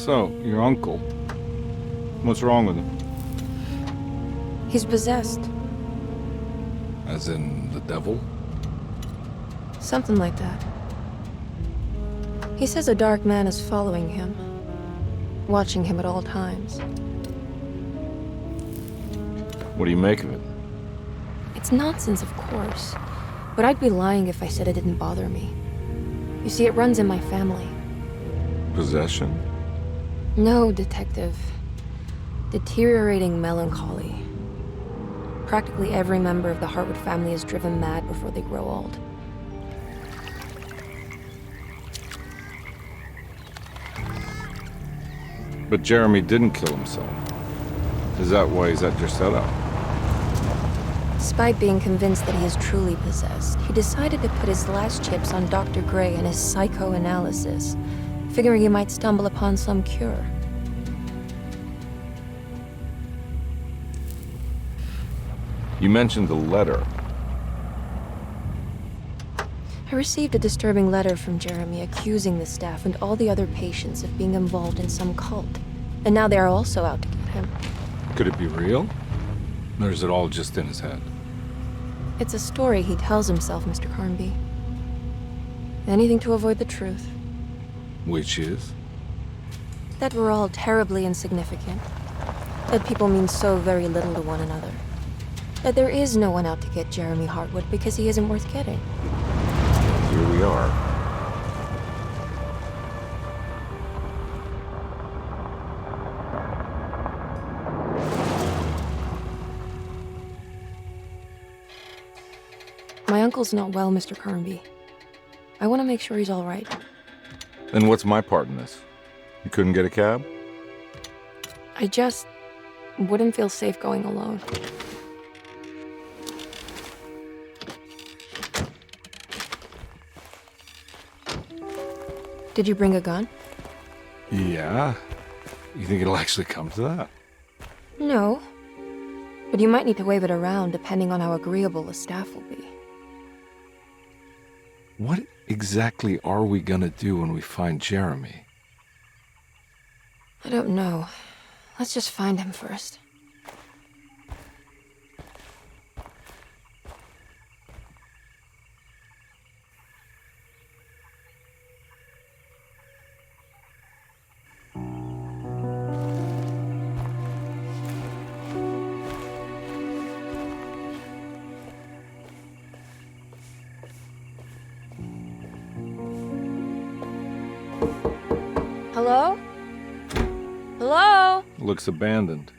So, your uncle. What's wrong with him? He's possessed. As in the devil? Something like that. He says a dark man is following him, watching him at all times. What do you make of it? It's nonsense, of course, but I'd be lying if I said it didn't bother me. You see, it runs in my family. Possession? No, Detective. Deteriorating melancholy. Practically every member of the Hartwood family is driven mad before they grow old. But Jeremy didn't kill himself. Is that why he's at Derceto? Despite being convinced that he is truly possessed, he decided to put his last chips on Dr. Gray and his psychoanalysis, figuring he might stumble upon some cure. You mentioned the letter. I received a disturbing letter from Jeremy accusing the staff and all the other patients of being involved in some cult. And now they are also out to get him. Could it be real? Or is it all just in his head? It's a story he tells himself, Mr. Carnby. Anything to avoid the truth. Which is? That we're all terribly insignificant. That people mean so very little to one another. That there is no one out to get Jeremy Hartwood because he isn't worth getting. Here we are. My uncle's not well, Mr. Carnby. I want to make sure he's all right. Then what's my part in this? You couldn't get a cab? I just wouldn't feel safe going alone. Did you bring a gun? Yeah. You think it'll actually come to that? No. But you might need to wave it around depending on how agreeable the staff will be. What exactly are we gonna do when we find Jeremy? I don't know. Let's just find him first. Hello? Hello? Looks abandoned.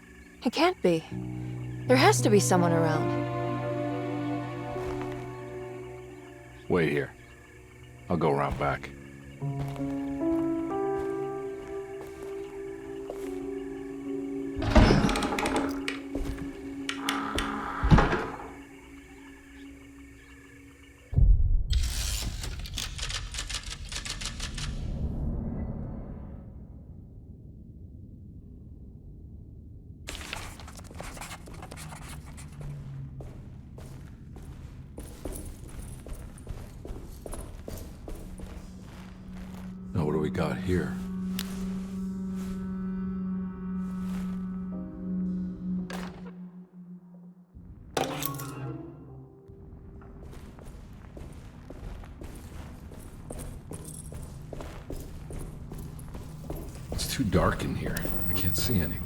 It can't be. There has to be someone around. Wait here. I'll go around back. Now what do we got here? It's too dark in here. I can't see anything.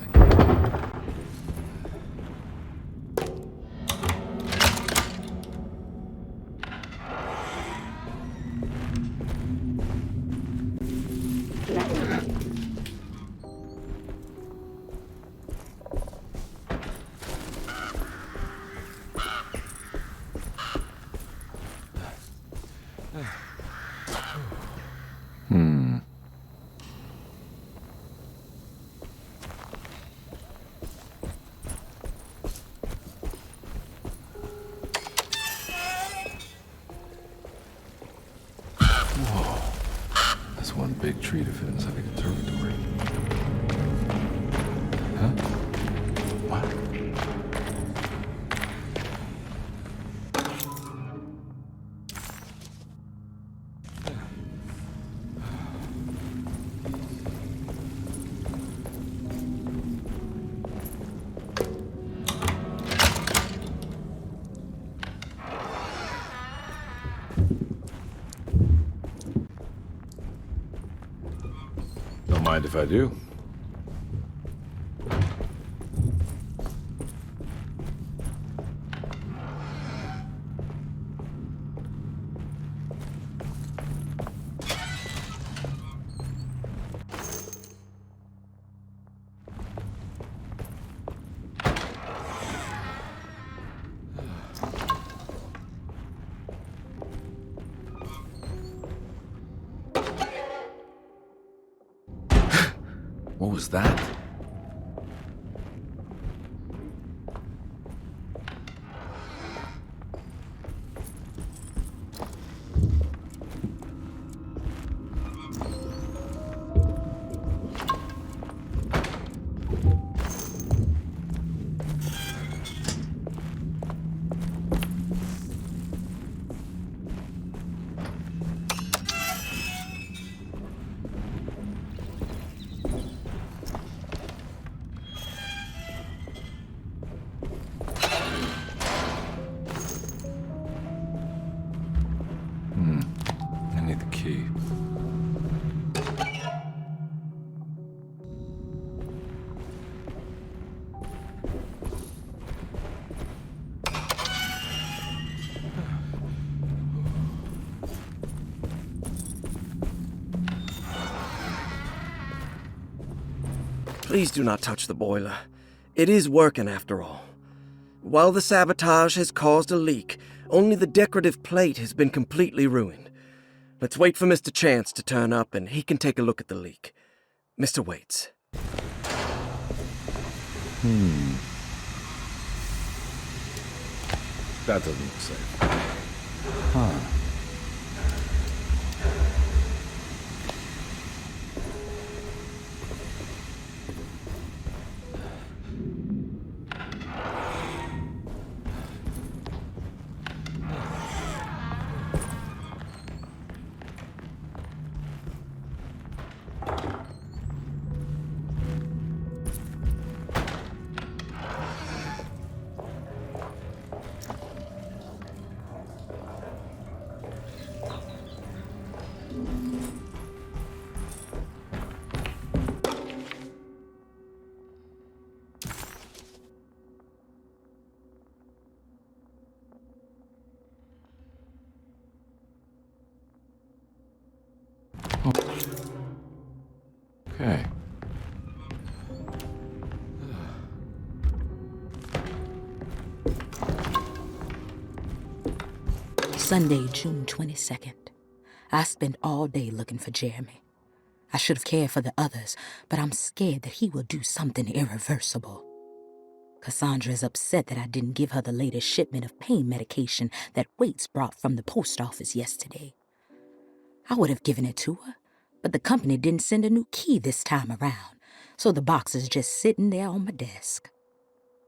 One big tree to fit inside a conservatory. Huh? What? Mind if I do? What was that? I need the key. Please do not touch the boiler. It is working after all. While the sabotage has caused a leak, only the decorative plate has been completely ruined. Let's wait for Mr. Chance to turn up and he can take a look at the leak. Mr. Waits. That doesn't look safe. Huh. Okay. Sunday, June 22nd. I spent all day looking for Jeremy. I should have cared for the others, but I'm scared that he will do something irreversible. Cassandra is upset that I didn't give her the latest shipment of pain medication that Waits brought from the post office yesterday. I would have given it to her, but the company didn't send a new key this time around, so the box is just sitting there on my desk.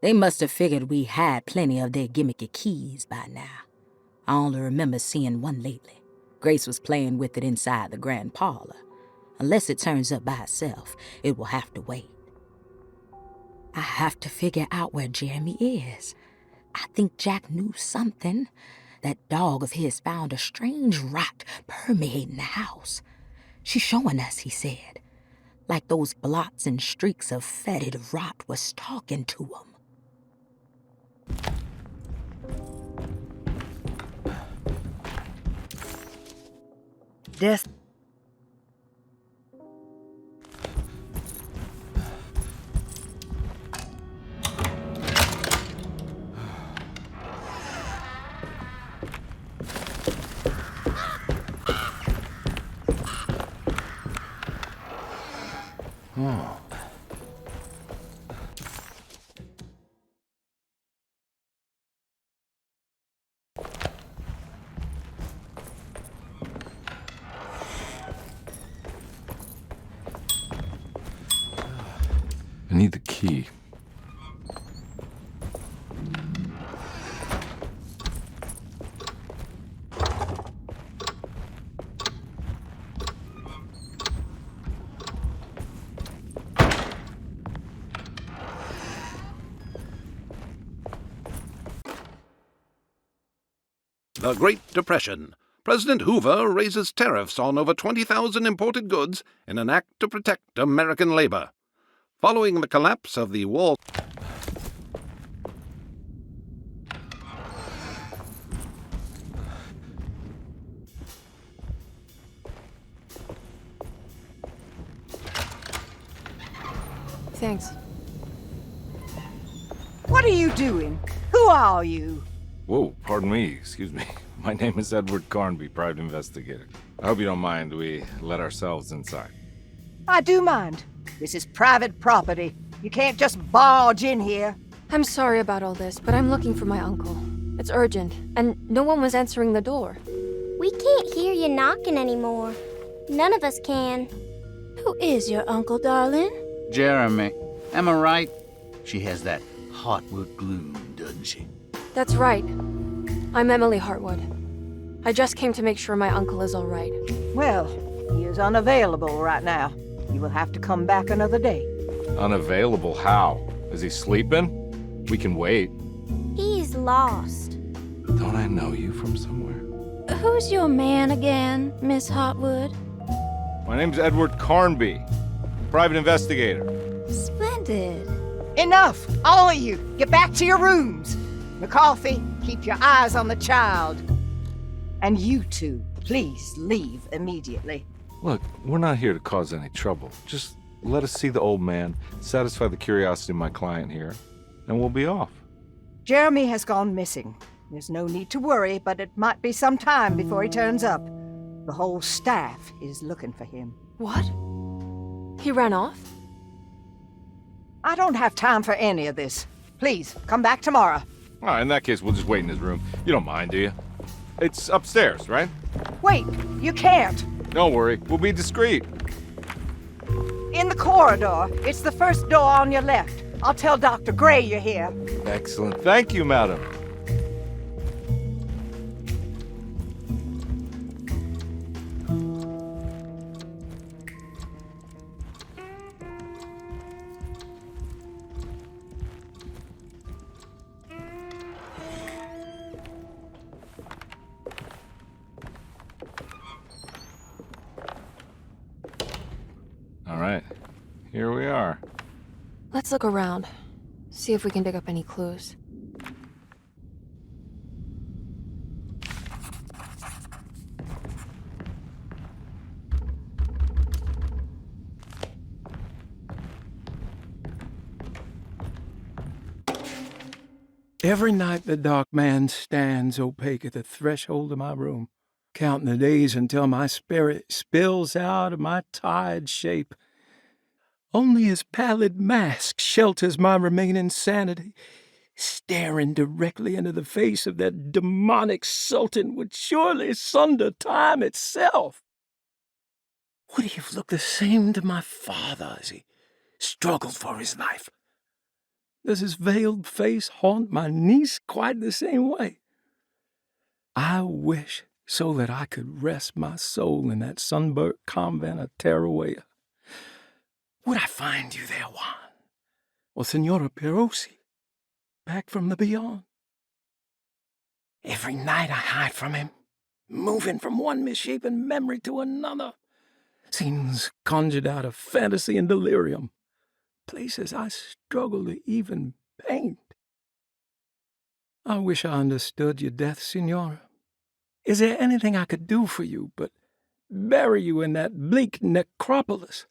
They must have figured we had plenty of their gimmicky keys by now. I only remember seeing one lately. Grace was playing with it inside the grand parlor. Unless it turns up by itself, it will have to wait. I have to figure out where Jeremy is. I think Jack knew something. That dog of his found a strange rot permeating the house. She's showing us, he said. Like those blots and streaks of fetid rot was talking to him. Death. Oh. I need the key. The Great Depression, President Hoover raises tariffs on over 20,000 imported goods in an act to protect American labor. Following the collapse of the Wall... Thanks. What are you doing? Who are you? Whoa, pardon me, excuse me. My name is Edward Carnby, private investigator. I hope you don't mind we let ourselves inside. I do mind. This is private property. You can't just barge in here. I'm sorry about all this, but I'm looking for my uncle. It's urgent, and no one was answering the door. We can't hear you knocking anymore. None of us can. Who is your uncle, darling? Jeremy. Am I right? She has that Hartwood gloom, doesn't she? That's right. I'm Emily Hartwood. I just came to make sure my uncle is all right. Well, he is unavailable right now. You will have to come back another day. Unavailable how? Is he sleeping? We can wait. He's lost. Don't I know you from somewhere? Who's your man again, Miss Hartwood? My name's Edward Carnby, private investigator. Splendid. Enough! All of you! Get back to your rooms! McCarthy, keep your eyes on the child. And you two, please leave immediately. Look, we're not here to cause any trouble. Just let us see the old man, satisfy the curiosity of my client here, and we'll be off. Jeremy has gone missing. There's no need to worry, but it might be some time before he turns up. The whole staff is looking for him. What? He ran off? I don't have time for any of this. Please, come back tomorrow. All right, in that case, we'll just wait in his room. You don't mind, do you? It's upstairs, right? Wait, you can't. Don't worry, we'll be discreet. In the corridor. It's the first door on your left. I'll tell Dr. Gray you're here. Excellent. Thank you, madam. All right, here we are. Let's look around. See if we can dig up any clues. Every night the dark man stands opaque at the threshold of my room, counting the days until my spirit spills out of my tired shape. Only his pallid mask shelters my remaining sanity. Staring directly into the face of that demonic sultan would surely sunder time itself. Would he have looked the same to my father as he struggled for his life? Does his veiled face haunt my niece quite the same way? I wish so that I could rest my soul in that sunburnt convent of Tarawea. Would I find you there, Juan? Or Senora Perosi, back from the beyond? Every night I hide from him, moving from one misshapen memory to another. Scenes conjured out of fantasy and delirium. Places I struggle to even paint. I wish I understood your death, Senora. Is there anything I could do for you but bury you in that bleak necropolis?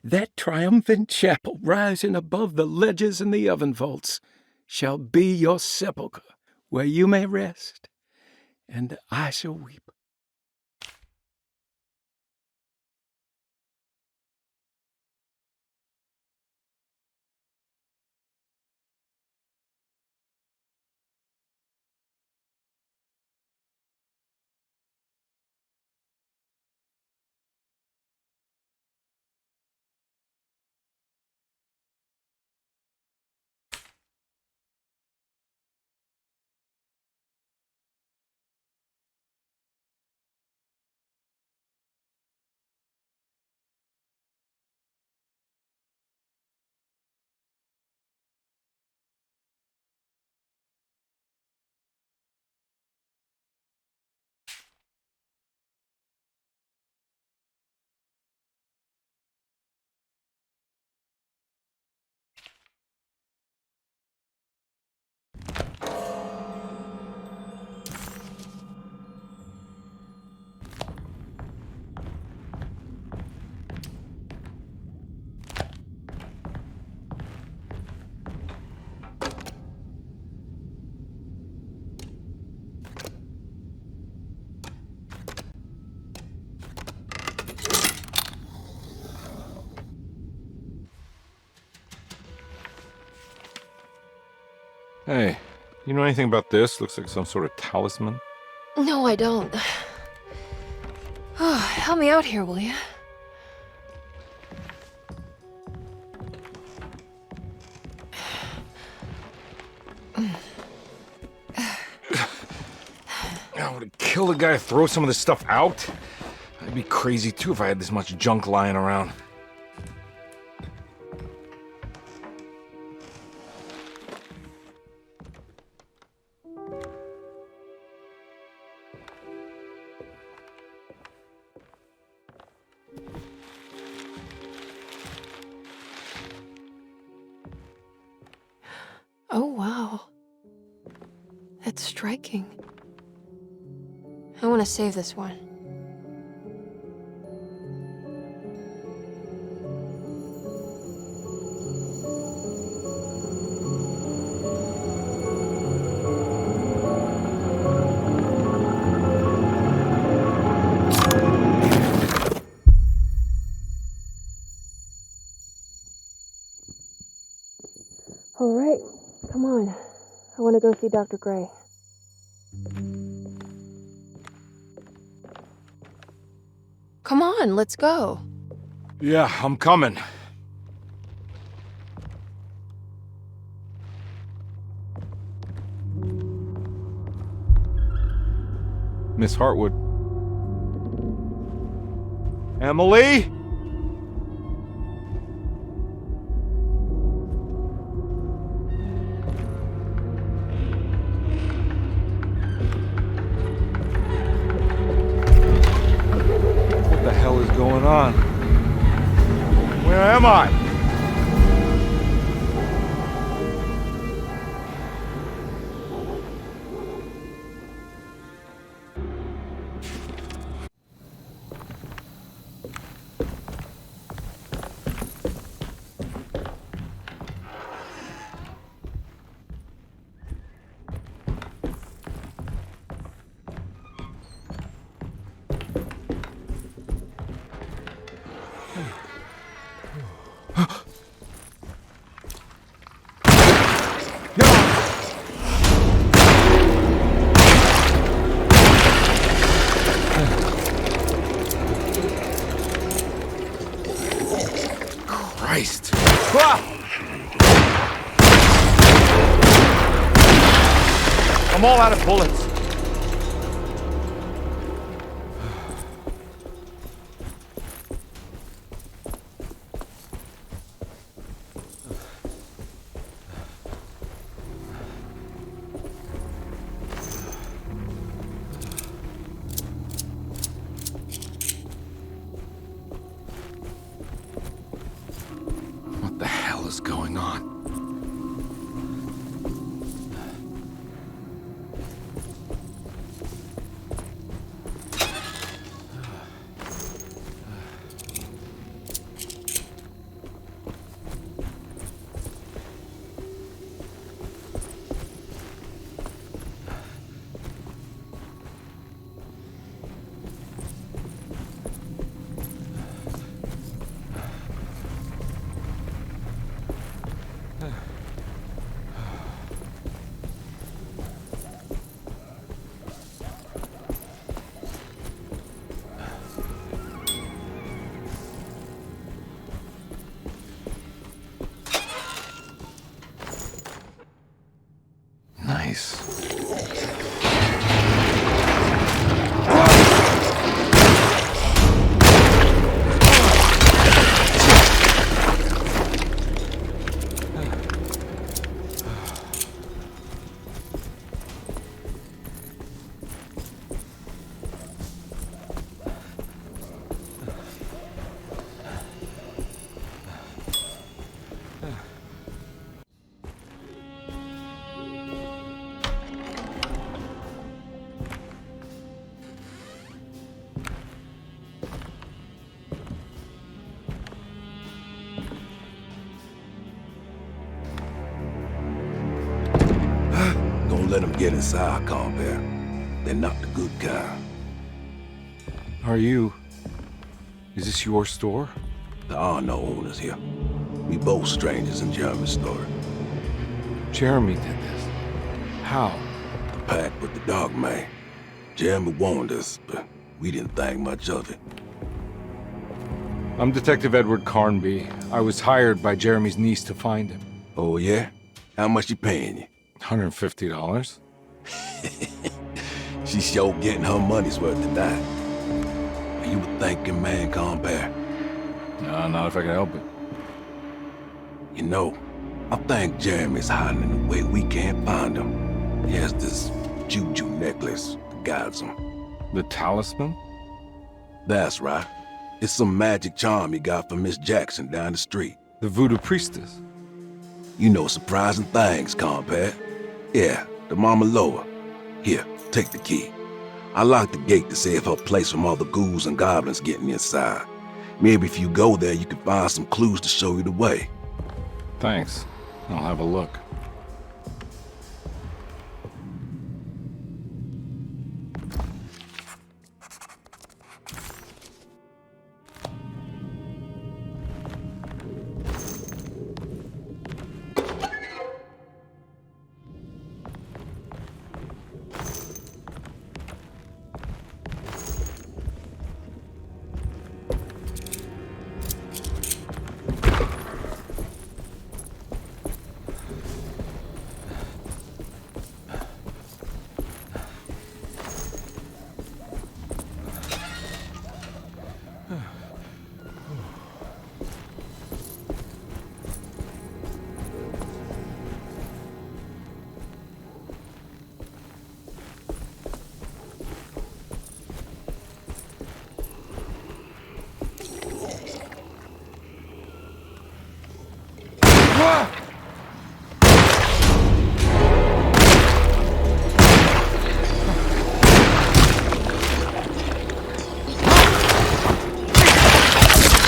That triumphant chapel rising above the ledges and the oven vaults shall be your sepulchre, where you may rest, and I shall weep. Hey, you know anything about this? Looks like some sort of talisman. No, I don't. Oh, help me out here, will you? I would have killed a guy to throw some of this stuff out. I'd be crazy too if I had this much junk lying around. Oh, wow. That's striking. I want to save this one. All right, come on. I want to go see Dr. Gray. Come on, let's go. Yeah, I'm coming. Miss Hartwood. Emily? What the hell is going on? Where am I? Christ. I'm all out of bullets. What the hell is going on? Nice. Don't let them get inside, Compare. They're not the good kind. Are you... Is this your store? There are no owners here. We both strangers in Jeremy's story. Jeremy did this. How? The pact with the dog man. Jeremy warned us, but we didn't think much of it. I'm Detective Edward Carnby. I was hired by Jeremy's niece to find him. Oh, yeah? How much she paying you? $150. She's sure getting her money's worth tonight. Are you a thinking man, compare? No, not if I can help it. You know, I think Jeremy's hiding in a way we can't find him. He has this juju necklace that guides him. The talisman? That's right. It's some magic charm he got from Miss Jackson down the street. The voodoo priestess? You know surprising things, compare. Yeah, the Mama Loa. Here, take the key. I locked the gate to save her place from all the ghouls and goblins getting inside. Maybe if you go there, you can find some clues to show you the way. Thanks. I'll have a look.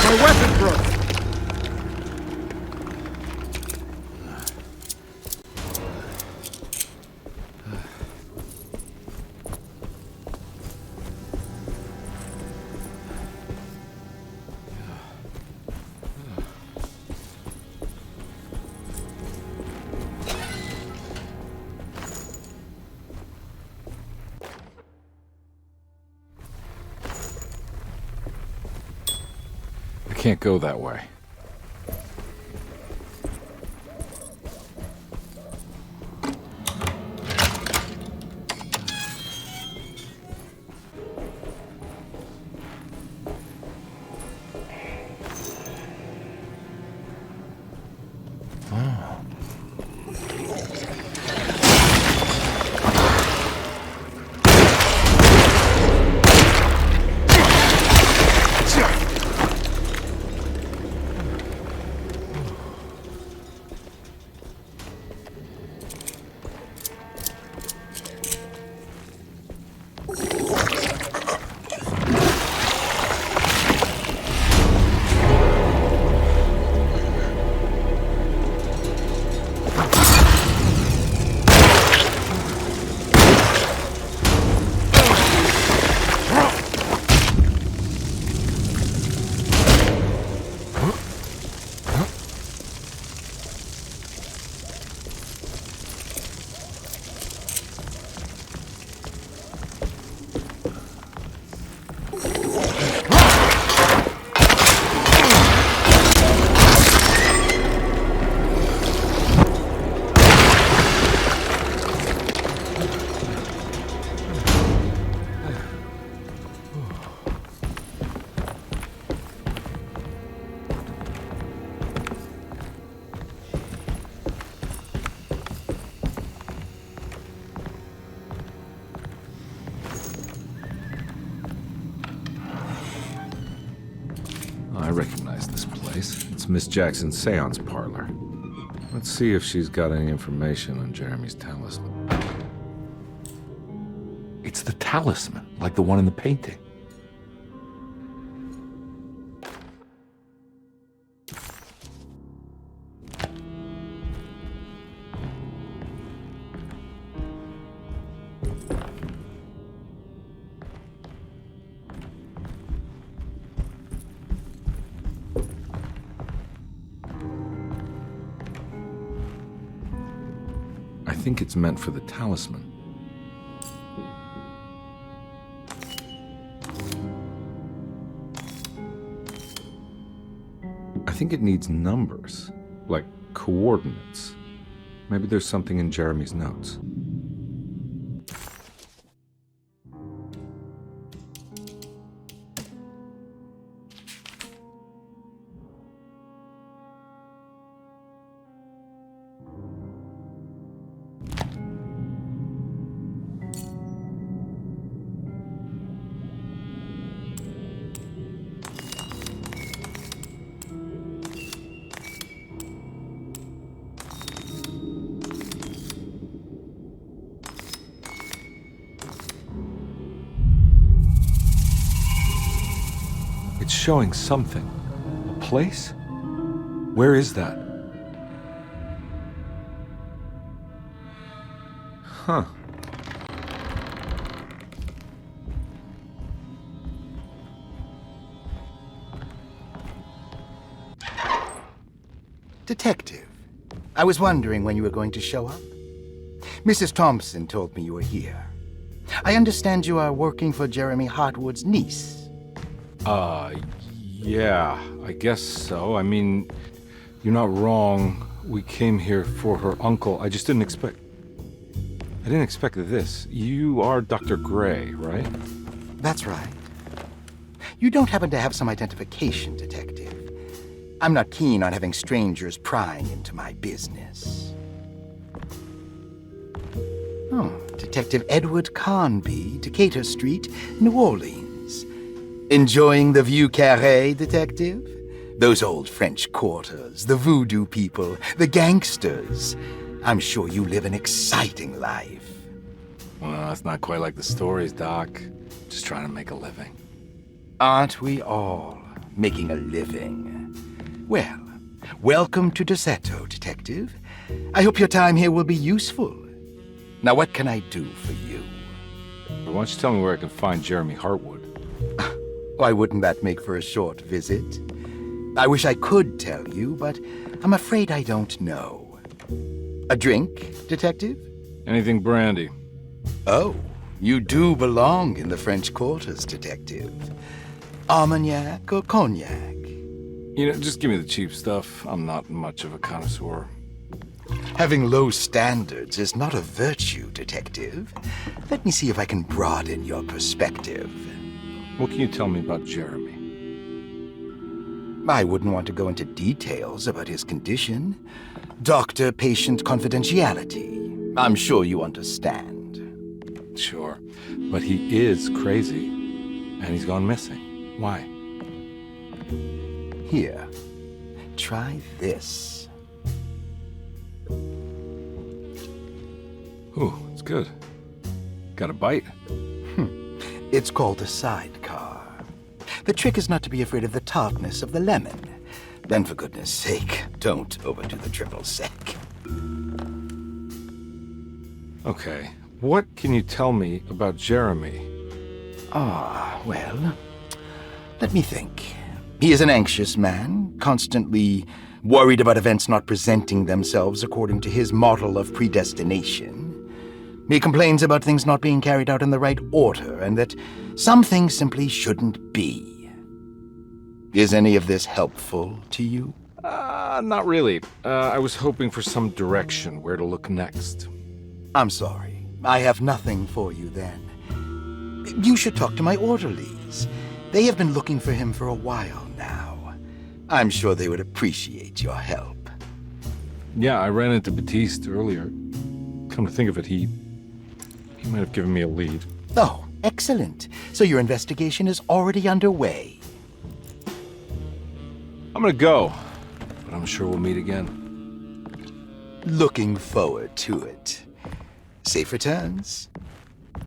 My weapon broke! I can't go that way. I recognize this place. It's Miss Jackson's seance parlor. Let's see if she's got any information on Jeremy's talisman. It's the talisman, like the one in the painting. I think it's meant for the talisman. I think it needs numbers, like coordinates. Maybe there's something in Jeremy's notes. It's showing something. A place? Where is that? Huh. Detective, I was wondering when you were going to show up. Mrs. Thompson told me you were here. I understand you are working for Jeremy Hartwood's niece. Yeah, I guess so. I mean, you're not wrong. We came here for her uncle. I just didn't expect... I didn't expect this. You are Dr. Gray, right? That's right. You don't happen to have some identification, Detective. I'm not keen on having strangers prying into my business. Oh, Detective Edward Carnby, Decatur Street, New Orleans. Enjoying the Vieux Carré, Detective? Those old French quarters, the voodoo people, the gangsters. I'm sure you live an exciting life. Well, it's not quite like the stories, Doc. Just trying to make a living. Aren't we all making a living? Well, welcome to Derceto, Detective. I hope your time here will be useful. Now, what can I do for you? Why don't you tell me where I can find Jeremy Hartwood? Why wouldn't that make for a short visit? I wish I could tell you, but I'm afraid I don't know. A drink, Detective? Anything brandy. Oh, you do belong in the French quarters, Detective. Armagnac or cognac? You know, just give me the cheap stuff. I'm not much of a connoisseur. Having low standards is not a virtue, Detective. Let me see if I can broaden your perspective. What can you tell me about Jeremy? I wouldn't want to go into details about his condition. Doctor-patient confidentiality. I'm sure you understand. Sure, but he is crazy, and he's gone missing. Why? Here, try this. Ooh, it's good. Got a bite? It's called a sidecar. The trick is not to be afraid of the tartness of the lemon. Then, for goodness sake, don't overdo the triple sec. Okay, what can you tell me about Jeremy? Well, let me think. He is an anxious man, constantly worried about events not presenting themselves according to his model of predestination. He complains about things not being carried out in the right order, and that some things simply shouldn't be. Is any of this helpful to you? Not really. I was hoping for some direction where to look next. I'm sorry. I have nothing for you then. You should talk to my orderlies. They have been looking for him for a while now. I'm sure they would appreciate your help. Yeah, I ran into Batiste earlier. Come to think of it, he might have given me a lead. Oh, excellent. So your investigation is already underway. I'm gonna go, but I'm sure we'll meet again. Looking forward to it. Safe returns.